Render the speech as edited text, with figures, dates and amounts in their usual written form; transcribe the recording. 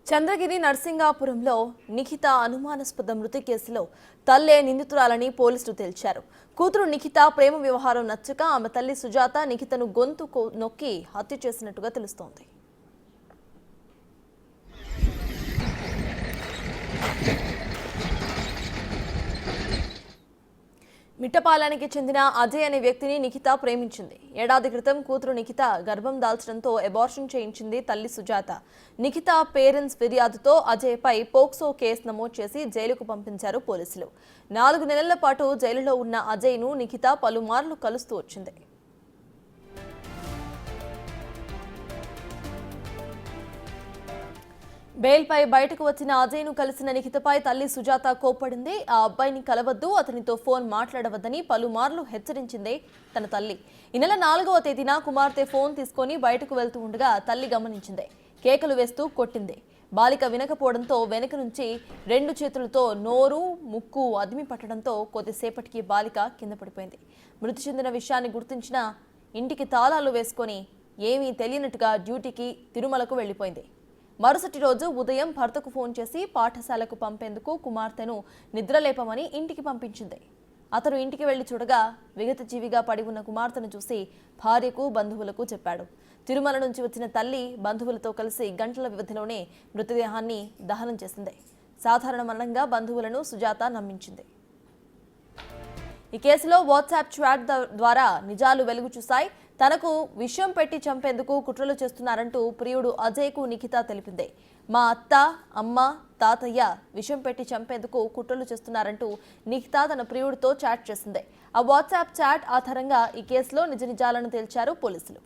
చంద్రగిరి నర్సింగాపురంలో నిఖిత అనుమానాస్పద మృతి కేసులో తల్లే నిందితురాలని పోలీసులు తేల్చారు. కూతురు నిఖిత ప్రేమ వ్యవహారం నచ్చక ఆమె తల్లి సుజాత నిఖితను గొంతు నొక్కి హత్య చేసినట్టుగా తెలుస్తోంది. మిట్టపాలానికి చెందిన అజయ్ అనే వ్యక్తిని నిఖిత ప్రేమించింది. ఏడాది క్రితం కూతురు నిఖిత గర్భం దాల్చడంతో అబార్షన్ చేయించింది తల్లి సుజాత. నిఖిత పేరెంట్స్ ఫిర్యాదుతో అజయ్పై పోక్సో కేసు నమోదు చేసి జైలుకు పంపించారు పోలీసులు. 4 నెలల పాటు జైలులో ఉన్న అజయ్ను నిఖిత పలుమార్లు కలుస్తూ వచ్చింది. బెయిల్పై బయటకు వచ్చిన అజయ్ను కలిసిన నిఖితపై తల్లి సుజాత కోప్పడింది. ఆ అబ్బాయిని కలవద్దు, అతనితో ఫోన్ మాట్లాడవద్దని పలుమార్లు హెచ్చరించింది తన తల్లి. ఈ నెల 4వ తేదీన కుమార్తె ఫోన్ తీసుకొని బయటకు వెళ్తూ ఉండగా తల్లి గమనించింది. కేకలు వేస్తూ కొట్టింది. బాలిక వినకపోవడంతో వెనుక నుంచి 2 చేతులతో నోరు, ముక్కు అదిమి పట్టడంతో కొద్దిసేపటికి బాలిక కింద పడిపోయింది. మృతి చెందిన విషయాన్ని గుర్తించిన ఇంటికి తాళాలు వేసుకొని ఏమీ తెలియనట్టుగా డ్యూటీకి తిరుమలకు వెళ్లిపోయింది. మరుసటి రోజు ఉదయం భర్తకు ఫోన్ చేసి పాఠశాలకు పంపేందుకు కుమార్తెను నిద్రలేపమని ఇంటికి పంపించింది. అతను ఇంటికి వెళ్లి చూడగా విగతజీవిగా పడి ఉన్న కుమార్తెను చూసి భార్యకు, బంధువులకు చెప్పాడు. తిరుమల నుంచి వచ్చిన తల్లి బంధువులతో కలిసి గంటల వ్యవధిలోనే మృతదేహాన్ని దహనం చేసింది. సాధారణ మరణంగా బంధువులను సుజాత నమ్మించింది. ఈ కేసులో వాట్సాప్ చాట్ ద్వారా నిజాలు వెలుగు చూశాయి. తనకు విషం పెట్టి చంపేందుకు కుట్రలు చేస్తున్నారంటూ ప్రియుడు అజయ్కు నిఖిత తెలిపింది. మా అత్త, అమ్మ, తాతయ్య విషం పెట్టి చంపేందుకు కుట్రలు చేస్తున్నారంటూ నిఖిత తన ప్రియుడితో చాట్ చేసింది. ఆ వాట్సాప్ చాట్ ఆధారంగా ఈ కేసులో నిజాలను తేల్చారు పోలీసులు.